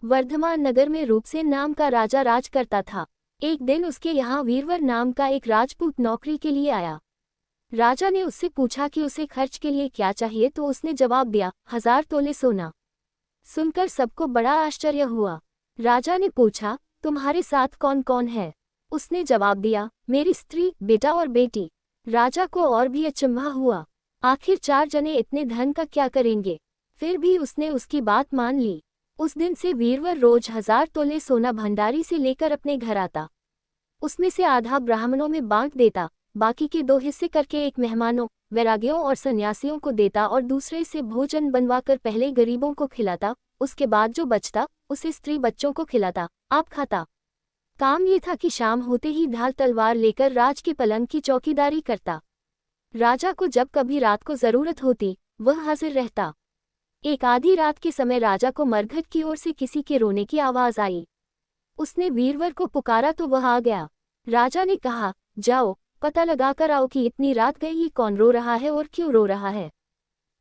वर्धमान नगर में रूपसेन नाम का राजा राज करता था। एक दिन उसके यहाँ वीरवर नाम का एक राजपूत नौकरी के लिए आया। राजा ने उससे पूछा कि उसे खर्च के लिए क्या चाहिए, तो उसने जवाब दिया, 1000 तोले सोना। सुनकर सबको बड़ा आश्चर्य हुआ। राजा ने पूछा, तुम्हारे साथ कौन कौन है? उसने जवाब दिया, मेरी स्त्री, बेटा और बेटी। राजा को और भी अचंभा हुआ, आखिर 4 जने इतने धन का क्या करेंगे? फिर भी उसने उसकी बात मान ली। उस दिन से वीरवर रोज 1000 तोले सोना भंडारी से लेकर अपने घर आता। उसमें से आधा ब्राह्मणों में बांट देता, बाकी के 2 हिस्से करके एक मेहमानों, वैरागियों और सन्यासियों को देता और दूसरे से भोजन बनवाकर पहले गरीबों को खिलाता, उसके बाद जो बचता उसे स्त्री बच्चों को खिलाता, आप खाता। काम ये था कि शाम होते ही ढाल तलवार लेकर राज के पलंग की चौकीदारी करता। राजा को जब कभी रात को जरूरत होती, वह हाजिर रहता। एक आधी रात के समय राजा को मरघट की ओर से किसी के रोने की आवाज आई। उसने वीरवर को पुकारा तो वह आ गया। राजा ने कहा, जाओ पता लगाकर आओ कि इतनी रात गई ये कौन रो रहा है और क्यों रो रहा है।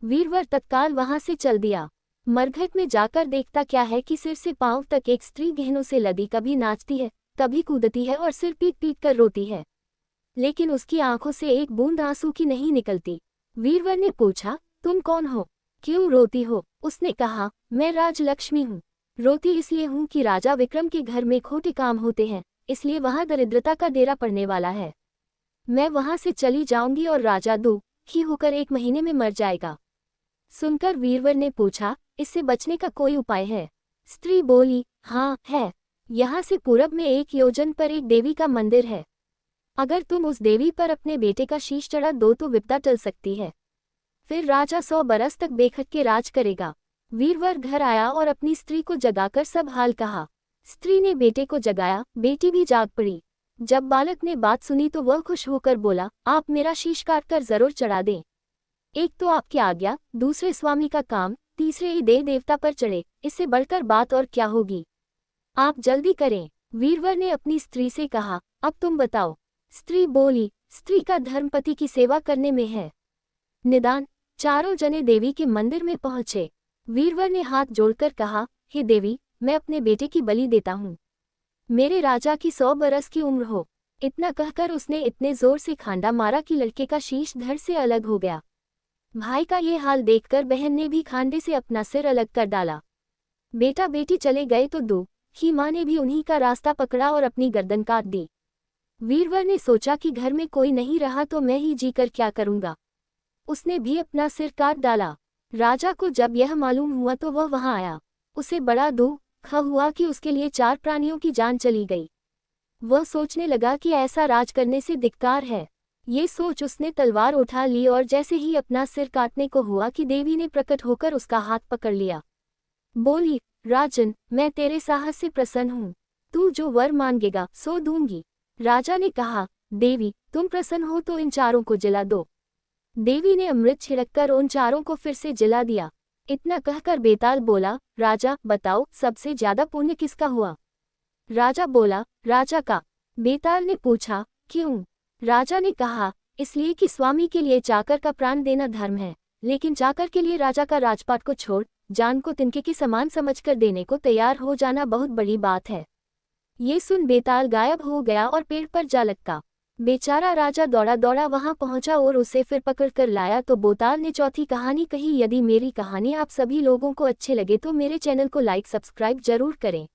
वीरवर तत्काल वहां से चल दिया। मरघट में जाकर देखता क्या है कि सिर से पांव तक एक स्त्री गहनों से लदी कभी नाचती है, कभी कूदती है और सिर पीट पीट कर रोती है, लेकिन उसकी आंखों से एक बूंद आंसू की नहीं निकलती। वीरवर ने पूछा, तुम कौन हो, क्यों रोती हो? उसने कहा, मैं राजलक्ष्मी हूँ। रोती इसलिए हूँ कि राजा विक्रम के घर में खोटे काम होते हैं, इसलिए वहां दरिद्रता का डेरा पड़ने वाला है। मैं वहां से चली जाऊंगी और राजा दुखी होकर 1 महीने में मर जाएगा। सुनकर वीरवर ने पूछा, इससे बचने का कोई उपाय है? स्त्री बोली, हाँ है। यहाँ से पूरब में 1 योजन पर एक देवी का मंदिर है। अगर तुम उस देवी पर अपने बेटे का शीश चढ़ा दो तो विपदा टल सकती है। फिर राजा 100 बरस तक बेखट के राज करेगा। वीरवर घर आया और अपनी स्त्री को जगाकर सब हाल कहा। स्त्री ने बेटे को जगाया, बेटी भी जाग पड़ी। जब बालक ने बात सुनी तो वह खुश होकर बोला, आप मेरा शीश काट कर जरूर चढ़ा दें। एक तो आपकी आज्ञा, दूसरे स्वामी का काम, तीसरे ही देवता पर चढ़े, इससे बढ़कर बात और क्या होगी? आप जल्दी करें। वीरवर ने अपनी स्त्री से कहा, अब तुम बताओ। स्त्री बोली, स्त्री का धर्म पति की सेवा करने में है। निदान। चारों जने देवी के मंदिर में पहुंचे। वीरवर ने हाथ जोड़कर कहा, हे देवी, मैं अपने बेटे की बलि देता हूँ। मेरे राजा की 100 बरस की उम्र हो। इतना कहकर उसने इतने जोर से खांडा मारा कि लड़के का शीश धड़ से अलग हो गया। भाई का ये हाल देखकर बहन ने भी खांडे से अपना सिर अलग कर डाला। बेटा बेटी चले गए तो दुखी माँ ने भी उन्हीं का रास्ता पकड़ा और अपनी गर्दन काट दी। वीरवर ने सोचा कि घर में कोई नहीं रहा तो मैं ही जीकर क्या करूंगा। उसने भी अपना सिर काट डाला। राजा को जब यह मालूम हुआ तो वह वहां आया। उसे बड़ा दुख हुआ कि उसके लिए 4 प्राणियों की जान चली गई। वह सोचने लगा कि ऐसा राज करने से धिक्कार है। ये सोच उसने तलवार उठा ली और जैसे ही अपना सिर काटने को हुआ कि देवी ने प्रकट होकर उसका हाथ पकड़ लिया। बोली, राजन, मैं तेरे साहस से प्रसन्न हूँ। तू जो वर मांगेगा सो दूंगी। राजा ने कहा, देवी, तुम प्रसन्न हो तो इन 4 को जिला दो। देवी ने अमृत छिड़ककर उन 4 को फिर से जिला दिया। इतना कहकर बेताल बोला, राजा बताओ, सबसे ज्यादा पुण्य किसका हुआ? राजा बोला, राजा का। बेताल ने पूछा, क्यों? राजा ने कहा, इसलिए कि स्वामी के लिए चाकर का प्राण देना धर्म है, लेकिन चाकर के लिए राजा का राजपाट को छोड़ जान को तिनके के समान समझकर देने को तैयार हो जाना बहुत बड़ी बात है। ये सुन बेताल गायब हो गया और पेड़ पर जा लटका। बेचारा राजा दौड़ा दौड़ा वहां पहुंचा और उसे फिर पकड़ कर लाया तो बेताल ने चौथी कहानी कही। यदि मेरी कहानी आप सभी लोगों को अच्छे लगे तो मेरे चैनल को लाइक सब्सक्राइब जरूर करें।